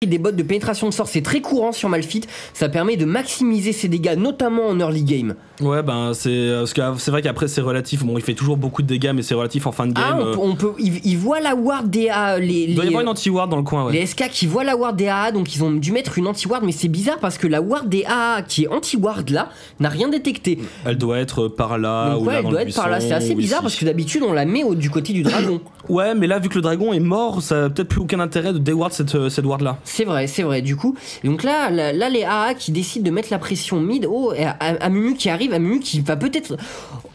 Des bots de pénétration de sort, c'est très courant sur Malphite, ça permet de maximiser ses dégâts, notamment en early game. Ouais, ben c'est vrai qu'après c'est relatif, bon il fait toujours beaucoup de dégâts mais c'est relatif en fin de game. Il voit la ward des AA, il doit y avoir une anti-ward dans le coin, ouais. Les SK qui voient la ward des AA, donc ils ont dû mettre une anti-ward, mais c'est bizarre parce que la ward des AA qui est anti-ward là, n'a rien détecté. Elle doit être par là, donc, ou ouais, là elle dans doit le être par là, c'est assez bizarre parce que d'habitude on la met du côté du dragon. Ouais, mais là vu que le dragon est mort, ça a peut-être plus aucun intérêt de déward cette ward là. C'est vrai, du coup. Et donc là les AA qui décident de mettre la pression mid. Oh, Amumu qui arrive, Amumu qui va peut-être.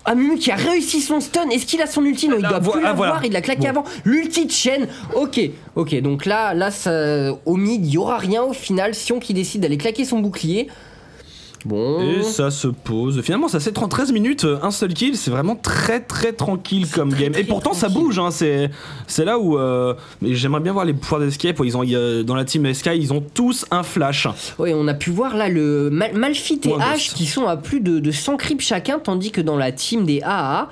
Amumu qui a réussi son stun. Est-ce qu'il a son ulti? Non, il doit plus l'avoir, il l'a claqué avant. L'ulti de Shen. Ok, donc là ça, au mid, il y aura rien au final. Sion qui décide d'aller claquer son bouclier. Bon. Et ça se pose. Finalement, ça c'est 13 minutes, un seul kill, c'est vraiment très tranquille comme game. Et pourtant ça bouge, hein, c'est là où. Mais j'aimerais bien voir les pouvoirs d'escape. Dans la team Sky, ils ont tous un flash. Oui, on a pu voir là le Malphite et H qui sont à plus de 100 creeps chacun, tandis que dans la team des AA,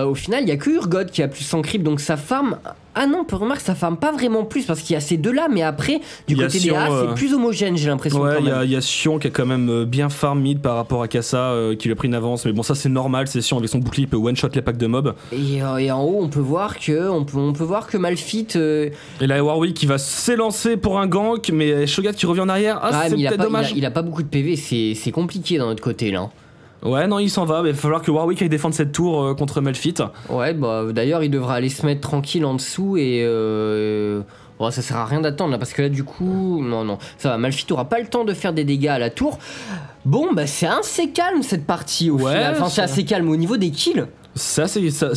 au final, il y a que Urgot qui a plus 100 creeps, donc ça farm. Ah non, on peut remarquer que ça farm pas vraiment plus parce qu'il y a ces deux-là, mais après, du côté des AA, c'est plus homogène, j'ai l'impression. Ouais, il y a Sion qui a quand même bien farm mid par rapport à Kassa qui lui a pris une avance, mais bon, ça c'est normal, c'est Sion avec son bouclier, il peut one-shot les packs de mobs. Et en haut, on peut voir que Malphite. Et là, Warwick qui va s'élancer pour un gank, mais Shogat qui revient en arrière. C'est peut-être dommage. Il a pas beaucoup de PV, c'est compliqué d'un autre côté là. Ouais, non, il s'en va, mais il va falloir que Warwick aille défendre cette tour contre Malphite. Ouais, bah d'ailleurs, il devra aller se mettre tranquille en dessous et. Bon, ça sert à rien d'attendre là parce que là, du coup, non, ça va. Malphite aura pas le temps de faire des dégâts à la tour. Bon, bah c'est assez calme cette partie au final. Enfin, c'est assez calme au niveau des kills. Ça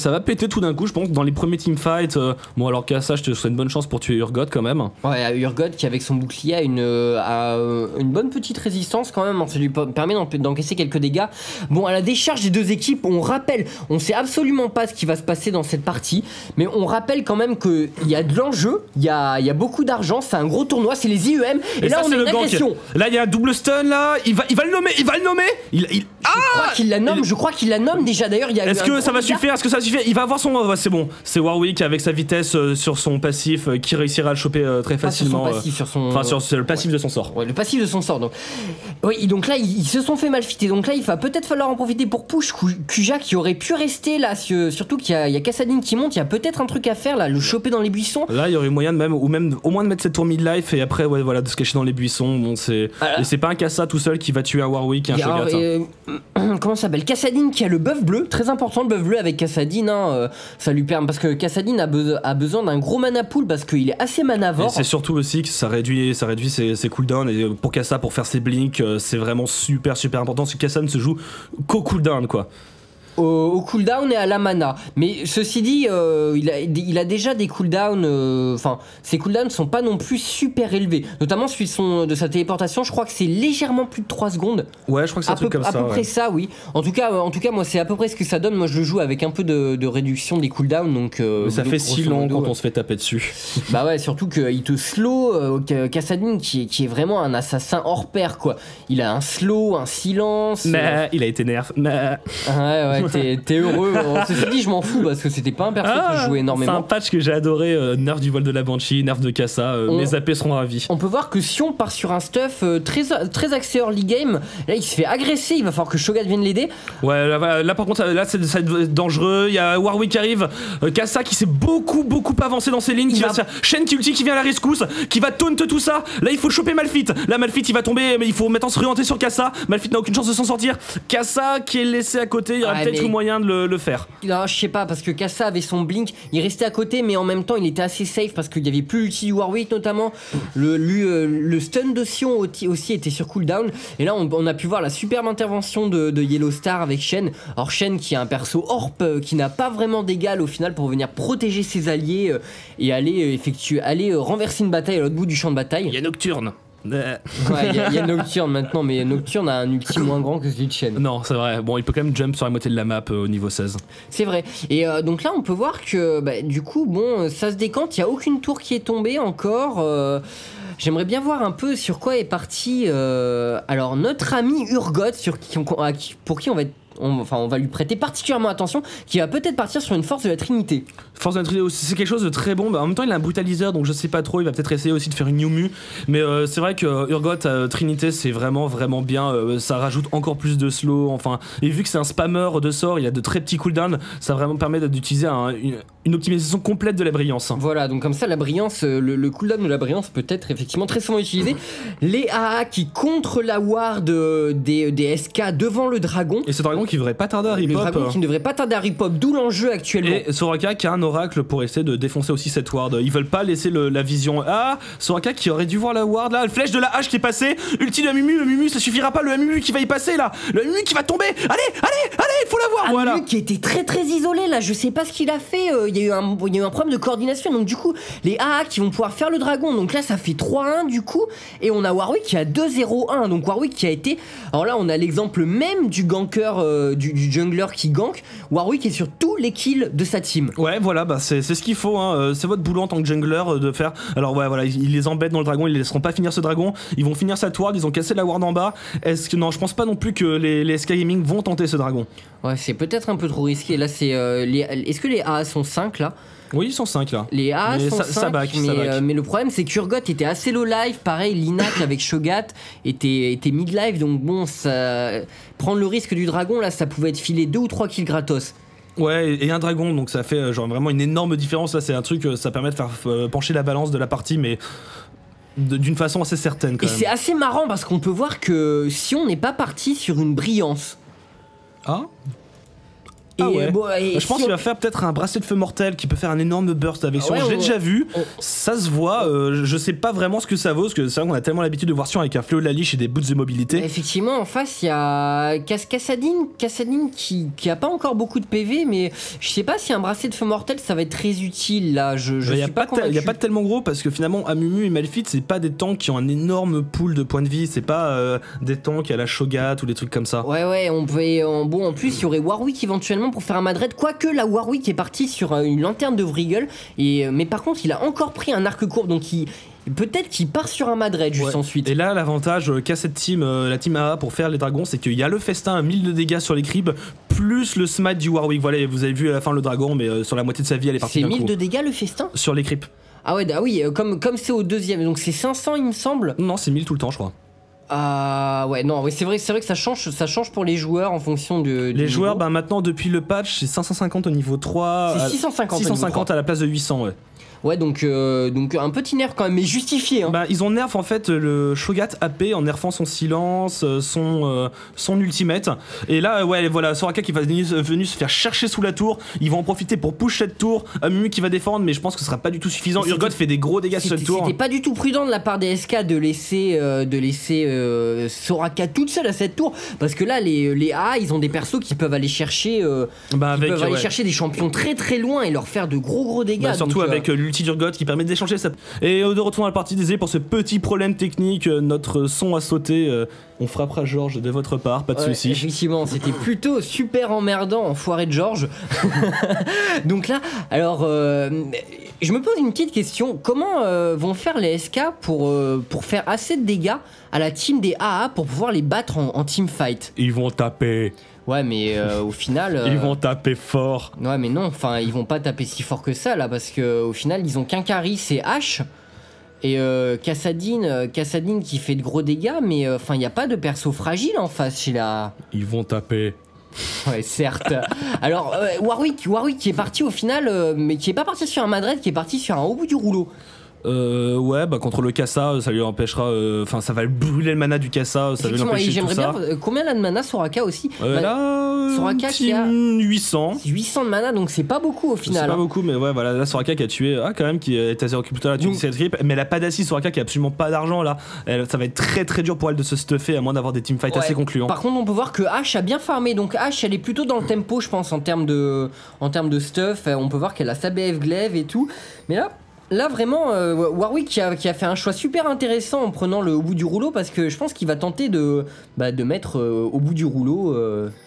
va péter tout d'un coup, je pense, dans les premiers teamfights. Bon, alors qu'à ça, je te souhaite une bonne chance pour tuer Urgot quand même. Ouais, Urgot qui, avec son bouclier, a une bonne petite résistance quand même. Ça lui permet d'encaisser quelques dégâts. Bon, à la décharge des deux équipes, on rappelle, on sait absolument pas ce qui va se passer dans cette partie, mais on rappelle quand même qu'il y a de l'enjeu, il y a beaucoup d'argent, c'est un gros tournoi, c'est les IEM. Et là, on a une agression. Là, il y a un double stun là, il va le nommer, Je crois qu'il la nomme déjà. D'ailleurs, il y a. Est-ce que ça va suffire? Est-ce que ça suffit? Il va avoir son. C'est bon. C'est Warwick avec sa vitesse sur son passif qui réussira à le choper très facilement. Enfin, sur le passif de son sort. Ouais, le passif de son sort. Donc, oui, donc là, ils se sont fait malfitter. Donc là, il va peut-être falloir en profiter pour push Kuja qui aurait pu rester là. Surtout qu'il y a Kassadin qui monte. Il y a peut-être un truc à faire là, le choper dans les buissons. Là, il y aurait moyen de même au moins de mettre cette tour mid-life et après, ouais, voilà, de se cacher dans les buissons. Bon, c'est pas un Kassa tout seul qui va tuer un Warwick et un Shogat. Comment ça s'appelle? Kassadin qui a le buff bleu, très important le buff bleu avec Kassadin, hein, ça lui permet parce que Kassadin a besoin d'un gros mana pool parce qu'il est assez manavore. C'est surtout aussi que ça réduit ses cooldowns et pour Kassa pour faire ses blinks, c'est vraiment super important parce que Kassa ne se joue qu'au cooldown quoi. Au cooldown et à la mana. Mais ceci dit, il a déjà des cooldowns. Enfin, ses cooldowns sont pas non plus super élevés. Notamment celui de sa téléportation, je crois que c'est légèrement plus de 3 secondes. Ouais, je crois que c'est un truc comme ça. À peu près ça, oui. En tout cas, moi, c'est à peu près ce que ça donne. Moi, je le joue avec un peu de réduction des cooldowns. Donc, mais ça fait si long quand on se fait taper dessus. Bah ouais, surtout qu'il te slow. Kassadin qui est vraiment un assassin hors pair, quoi. Il a un slow, un silence. Mais il a été nerf. Ouais. T'es heureux. Ceci dit, je m'en fous parce que c'était pas un perso que je jouais énormément. C'est un patch que j'ai adoré. Nerf du vol de la Banshee, nerf de Kassa. Mes AP seront ravis. On peut voir que Sion part sur un stuff très axé early game. Là, il se fait agresser. Il va falloir que Shogat vienne l'aider. Ouais, là par contre, ça va être dangereux. Il y a Warwick qui arrive. Kassa qui s'est beaucoup avancé dans ses lignes. Shen qui ulti qui vient à la rescousse. Qui va taunt tout ça. Là, il faut choper Malphite. Là, Malphite il va tomber. Mais il faut maintenant se réorienter sur Kassa. Malphite n'a aucune chance de s'en sortir. Kassa qui est laissé à côté. Il y aura peut-être moyen de le faire. Non, je sais pas, parce que Kassa avait son blink, il restait à côté, mais en même temps il était assez safe parce qu'il y avait plus l'ulti du Warwick notamment. Le stun de Sion aussi était sur cooldown. Et là on a pu voir la superbe intervention de Yellow Star avec Shen. Alors Shen qui est un perso orp qui n'a pas vraiment d'égal au final pour venir protéger ses alliés et aller renverser une bataille à l'autre bout du champ de bataille. Il y a Nocturne. Ouais, il y a Nocturne maintenant, mais Nocturne a un ulti moins grand que celui de Shen. Non, c'est vrai. Bon, il peut quand même jump sur la moitié de la map au niveau 16. C'est vrai. Et donc là, on peut voir que du coup, bon, ça se décante. Il n'y a aucune tour qui est tombée encore. J'aimerais bien voir un peu sur quoi est parti. Alors, notre ami Urgot, pour qui on va lui prêter particulièrement attention, qui va peut-être partir sur une force de la Trinité. Force de la Trinité, c'est quelque chose de très bon. En même temps, il a un brutaliseur, donc je sais pas trop. Il va peut-être essayer aussi de faire une New Mu. Mais c'est vrai que Urgot Trinité, c'est vraiment bien. Ça rajoute encore plus de slow. Enfin, et vu que c'est un spammer de sort, il a de très petits cooldowns. Ça vraiment permet d'utiliser une optimisation complète de la brillance. Voilà, donc comme ça, la brillance, le cooldown de la brillance peut être effectivement très souvent utilisé. Les AA qui contre la ward des SK devant le dragon. Et ce dragon qui devrait pas tarder à rip-hop. Le dragon qui ne devrait pas tarder à rip-hop, d'où l'enjeu actuellement. Et Soraka qui a un oracle pour essayer de défoncer aussi cette ward. Ils veulent pas laisser la vision. Ah, Soraka qui aurait dû voir la ward là, le flèche de la hache qui est passée. Ulti de la Mumu, le Mumu ça suffira pas, le Mumu qui va y passer là. Le Mumu qui va tomber. Allez, il faut l'avoir. Voilà. Mumu qui était très isolé là, je sais pas ce qu'il a fait. Il y a eu un problème de coordination. Donc du coup, les AA qui vont pouvoir faire le dragon. Donc là, ça fait 3-1 du coup. Et on a Warwick qui a 2-0-1. Donc Warwick qui a été. Alors là, on a l'exemple même du ganker, du jungler qui gank. Warwick est sur tous les kills de sa team. Ouais, voilà, bah c'est ce qu'il faut. Hein. C'est votre boulot en tant que jungler de faire. Alors ouais, voilà, ils les embêtent dans le dragon. Ils les laisseront pas finir ce dragon. Ils vont finir cette ward. Ils ont cassé la ward en bas. Non, je pense pas non plus que les SK Gaming vont tenter ce dragon. Ouais, c'est peut-être un peu trop risqué. Là, c'est est-ce que les AA sont 5 là? Oui, ils sont 5 là. Les A sont 5, ça back. Mais le problème c'est qu'Urgot était assez low life, pareil, Linak avec Shogat était mid life, donc bon, prendre le risque du dragon là, ça pouvait être filé 2 ou 3 kills gratos. Ouais, et un dragon, donc ça fait genre vraiment une énorme différence. Là, c'est un truc, ça permet de faire pencher la balance de la partie, mais d'une façon assez certaine quand même. Et c'est assez marrant parce qu'on peut voir que si on n'est pas parti sur une brillance. Ah ouais. Je pense si qu'il va faire peut-être un bracelet de feu mortel qui peut faire un énorme burst avec Sion. Je l'ai déjà vu, ça se voit. Je sais pas vraiment ce que ça vaut, parce que c'est vrai qu'on a tellement l'habitude de voir Sion avec un fléau de la liche et des boots de mobilité. Effectivement, en face il y a Cassadine qui a pas encore beaucoup de PV, mais je sais pas si un bracelet de feu mortel ça va être très utile là. Je suis pas convaincu. Il y a pas tellement gros parce que finalement Amumu et Malphite c'est pas des tanks qui ont un énorme pool de points de vie, c'est pas des tanks à la Shogat ou des trucs comme ça. Ouais, on peut. Bon, en plus il y aurait Warwick éventuellement pour faire un Madred, quoique la Warwick est partie sur une lanterne de Vrigel, mais par contre il a encore pris un arc court, donc peut-être qu'il part sur un Madred juste ensuite. Et là l'avantage qu'a cette team, la team AA pour faire les dragons, c'est qu'il y a le festin à 1000 de dégâts sur les creeps, plus le smite du Warwick. Voilà, vous avez vu à la fin le dragon, mais sur la moitié de sa vie elle est partie d'un coup. C'est 1000 de dégâts le festin sur les creeps. Ah ouais, oui, comme c'est au deuxième, donc c'est 500 il me semble. Non, c'est 1000 tout le temps je crois. Ah ouais, non, oui, c'est vrai que ça change pour les joueurs en fonction de. Les joueurs, bah maintenant depuis le patch, c'est 550 au niveau 3. C'est 650 à la place de 800, ouais. Ouais, donc un petit nerf quand même, mais justifié. Hein. Bah, ils ont nerf en fait le Shogat AP en nerfant son silence, son ultimate. Et là, ouais, voilà, Soraka qui va venir se faire chercher sous la tour. Ils vont en profiter pour push cette tour. Amumu qui va défendre, mais je pense que ce sera pas du tout suffisant. Urgot fait des gros dégâts sur cette tour. C'était pas du tout prudent de la part des SK de laisser Soraka toute seule à cette tour, parce que là, les A, ils ont des persos qui peuvent aller chercher, chercher des champions très loin et leur faire de gros dégâts. Bah, surtout avec l'ulti d'Urgot qui permet d'échanger ça. Et de retour à la partie, désolé pour ce petit problème technique, notre son a sauté. On frappera Georges de votre part, pas de soucis. Effectivement, c'était plutôt super emmerdant, enfoiré de Georges. Donc là, alors, je me pose une petite question. Comment vont faire les SK pour faire assez de dégâts à la team des AA pour pouvoir les battre en teamfight? Ils vont taper. Ouais, mais au final. Ils vont taper fort. Ouais, mais non, enfin, ils vont pas taper si fort que ça là, parce que au final, ils ont qu'un carry, c'est H. Et Cassadine qui fait de gros dégâts, mais enfin, il n'y a pas de perso fragile en face chez la. Ils vont taper. Ouais, certes. Alors, Warwick qui est parti au final, mais qui est pas parti sur un Madred, qui est parti sur un haut bout du rouleau. Ouais, bah contre le Kassa, ça lui empêchera. Enfin, ça va brûler le mana du Kassa, ça va lui empêcher tout ça. J'aimerais bien. Combien là de mana Soraka aussi? Là, Soraka qui a 800. 800 de mana, donc c'est pas beaucoup au final. C'est pas beaucoup, mais ouais, voilà, là Soraka qui a tué. Ah, quand même, qui est à 0 creep, là, tu cette creep. Mais elle a pas d'acide, Soraka qui a absolument pas d'argent là. Ça va être très dur pour elle de se stuffer, à moins d'avoir des teamfights assez concluants. Par contre, on peut voir que H a bien farmé, donc H elle est plutôt dans le tempo, je pense, en termes de stuff. On peut voir qu'elle a sa BF glaive et tout. Mais là. Là vraiment, Warwick qui a fait un choix super intéressant en prenant le au bout du rouleau parce que je pense qu'il va tenter de mettre au bout du rouleau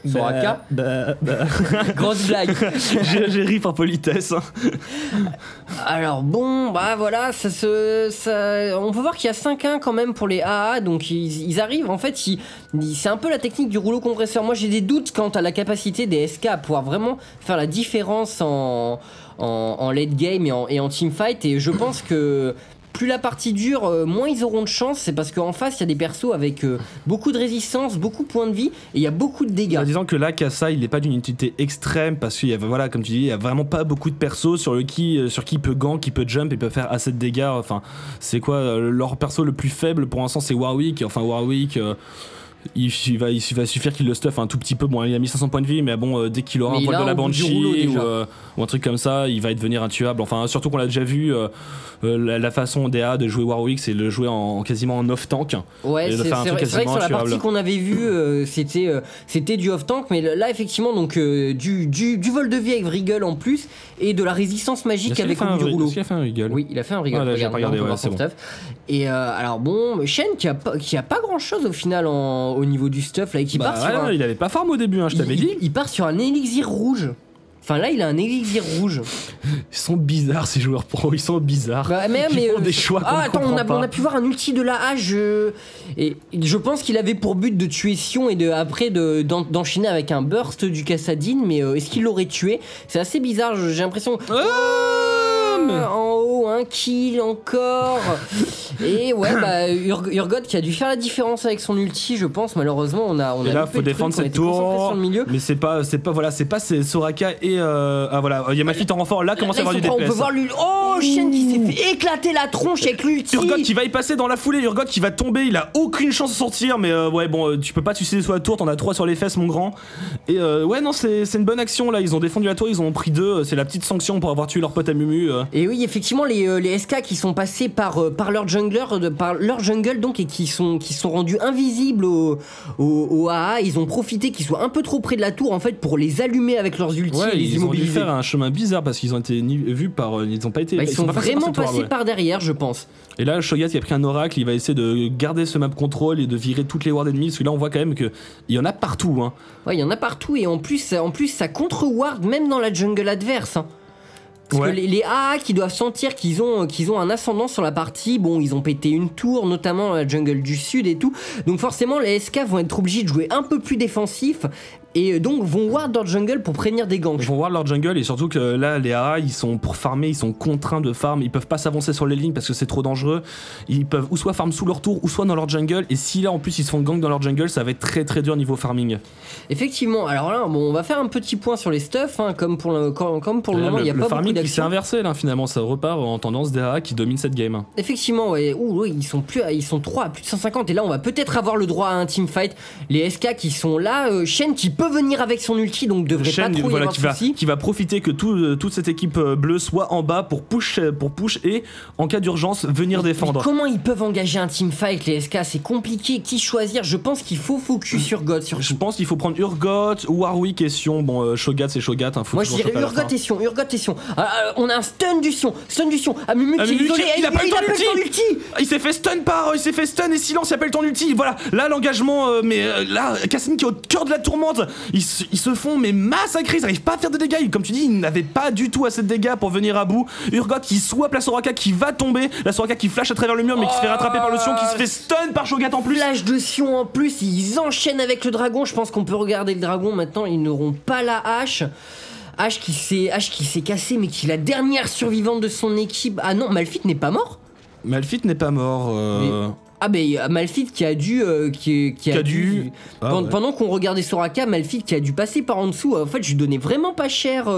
Soraka. Grosse blague. J'ai ri par politesse. Alors bon, voilà, on peut voir qu'il y a 5-1 quand même pour les AA, donc ils arrivent, en fait, c'est un peu la technique du rouleau compresseur. Moi j'ai des doutes quant à la capacité des SK à pouvoir vraiment faire la différence en late game et en teamfight, et je pense que plus la partie dure, moins ils auront de chance. C'est parce qu'en face il y a des persos avec beaucoup de résistance, beaucoup de points de vie, et il y a beaucoup de dégâts. En disant que là, Kassa il n'est pas d'une utilité extrême parce qu'il y a, voilà, comme tu dis, il y a vraiment pas beaucoup de persos sur qui il peut gank, qui peut jump et peut faire assez de dégâts. Enfin, c'est quoi leur perso le plus faible pour l'instant? C'est Warwick. Enfin, Warwick. Il va suffire qu'il le stuff un tout petit peu. Bon, il a 1500 points de vie, mais bon, dès qu'il aura un poil de la Banshee ou un truc comme ça, il va devenir intuable. Enfin, surtout qu'on l'a déjà vu, la façon d'EA de jouer Warwick, c'est de le jouer quasiment en off-tank. Ouais, c'est vrai que sur la partie qu'on avait vue, c'était du off-tank, mais là, effectivement, donc du vol de vie avec Wriggle en plus, et de la résistance magique avec le du rouleau. Est-ce qu'il a fait un Wriggle? Oui, il a fait un Wriggle. Ah, là, j'ai pas regardé, c'est bon. Et alors bon, Shen qui a pas grand chose au final au niveau du stuff là, et qui part sur il avait pas farm au début, hein, je t'avais dit. Il part sur un élixir rouge. Enfin là il a un élixir rouge. Ils sont bizarres ces joueurs pro, ils sont bizards. Mais ils font des choix on a pu voir un ulti de la hache et je pense qu'il avait pour but de tuer Sion et d'enchaîner avec un burst du Kassadin, mais est-ce qu'il l'aurait tué? C'est assez bizarre, j'ai l'impression. En haut, un kill encore. Et ouais, Urgot qui a dû faire la différence avec son ulti, je pense. Malheureusement, on a. Et là, faut défendre cette tour. Mais c'est pas Soraka et voilà, il y a Malphite en renfort. Là, commence à avoir du DPS. On peut voir Shen qui s'est fait éclater la tronche avec l'ulti. Urgot qui va y passer dans la foulée. Urgot qui va tomber. Il a aucune chance de sortir. Mais ouais, bon, tu peux pas te suicider sur la tour. T'en as 3 sur les fesses, mon grand. Et ouais, non, c'est une bonne action là. Ils ont défendu la tour. Ils ont pris 2. C'est la petite sanction pour avoir tué leur pote à Mumu. Et oui, effectivement, les SK qui sont passés par leur jungle donc, et qui sont rendus invisibles au AA, ils ont profité qu'ils soient un peu trop près de la tour en fait pour les allumer avec leurs ultis et les ils ont dû immobiliser. faire un chemin bizarre parce qu'ils ont été vus par ils ont pas été ils sont vraiment passés par derrière, je pense. Et là Shogat qui a pris un oracle, il va essayer de garder ce map control et de virer toutes les wards ennemies parce que là on voit quand même que il y en a partout hein. Ouais, il y en a partout et en plus ça contre ward même dans la jungle adverse hein. Parce que les AA qui doivent sentir qu'ils ont un ascendant sur la partie, bon ils ont pété une tour notamment la jungle du sud et tout, donc forcément les SK vont être obligés de jouer un peu plus défensif et donc vont ward leur jungle pour prévenir des ganks. Ils vont ward leur jungle et surtout que là les AA ils sont pour farmer, ils sont contraints de farm, ils peuvent pas s'avancer sur les lignes parce que c'est trop dangereux, ils peuvent ou soit farm sous leur tour ou soit dans leur jungle, et si là en plus ils se font gank dans leur jungle ça va être très très dur niveau farming. Effectivement, alors là bon, on va faire un petit point sur les stuffs hein, comme pour le moment il y a pas beaucoup d'actions. Qui s'est inversé là finalement, ça repart en tendance des AA qui domine cette game. Effectivement ouais, ils sont 3 à plus de 150 et là on va peut-être avoir le droit à un teamfight. Les SK qui sont là, Shen qui peut venir avec son ulti donc devrait pas trop y avoir de soucis. Qui va profiter que toute cette équipe bleue soit en bas pour push et en cas d'urgence venir défendre. Mais comment ils peuvent engager un teamfight les SK? C'est compliqué, qui choisir? Je pense qu'il faut focus sur God surtout. Je pense qu'il faut prendre Urgot, Warwick et Sion. Bon Shogat c'est Shogat hein, moi je dirais Urgot et Sion, on a un stun du Sion. Ah Mumu qui est isolé, il a pas eu le ulti. Il s'est fait stun et silence, il appelle ton ulti. Voilà, là l'engagement là Kassadin qui est au cœur de la tourmente. Ils se font mais massacrer, ils n'arrivent pas à faire de dégâts. Comme tu dis, ils n'avaient pas du tout assez de dégâts pour venir à bout. Urgot qui swap la Soraka qui va tomber, la Soraka qui flash à travers le mur mais qui se fait rattraper par le Sion, qui se fait stun par Shogat en plus. Flash de Sion en plus, ils enchaînent avec le dragon. Je pense qu'on peut regarder le dragon maintenant, ils n'auront pas la hache. H qui s'est cassé mais qui est la dernière survivante de son équipe. Ah non, Malphite n'est pas mort. Malphite n'est pas mort. Ah mais Malphite qui a dû pendant qu'on regardait Soraka, Malphite qui a dû passer par en dessous. En fait je lui donnais vraiment pas cher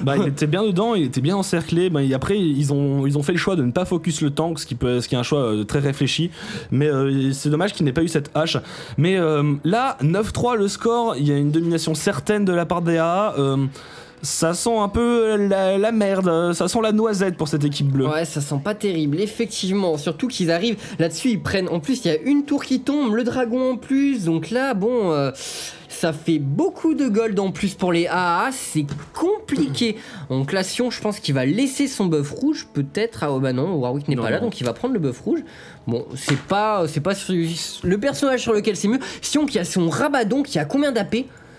il était bien dedans, il était bien encerclé. Et après ils ont fait le choix de ne pas focus le tank, ce qui est un choix très réfléchi. Mais c'est dommage qu'il n'ait pas eu cette hache. Mais là 9-3 le score, il y a une domination certaine de la part des AA. Ça sent un peu la merde, ça sent la noisette pour cette équipe bleue. Ouais, ça sent pas terrible, effectivement. Surtout qu'ils arrivent là-dessus, ils prennent. En plus, il y a une tour qui tombe, le dragon en plus. Donc là, bon, ça fait beaucoup de gold en plus pour les AAA, c'est compliqué. Donc là, Sion, je pense qu'il va laisser son buff rouge, peut-être. Ah, oh bah non, Warwick n'est pas là, donc il va prendre le buff rouge. Bon, c'est pas le personnage sur lequel c'est mieux. Sion qui a son Rabadon qui a combien d'AP?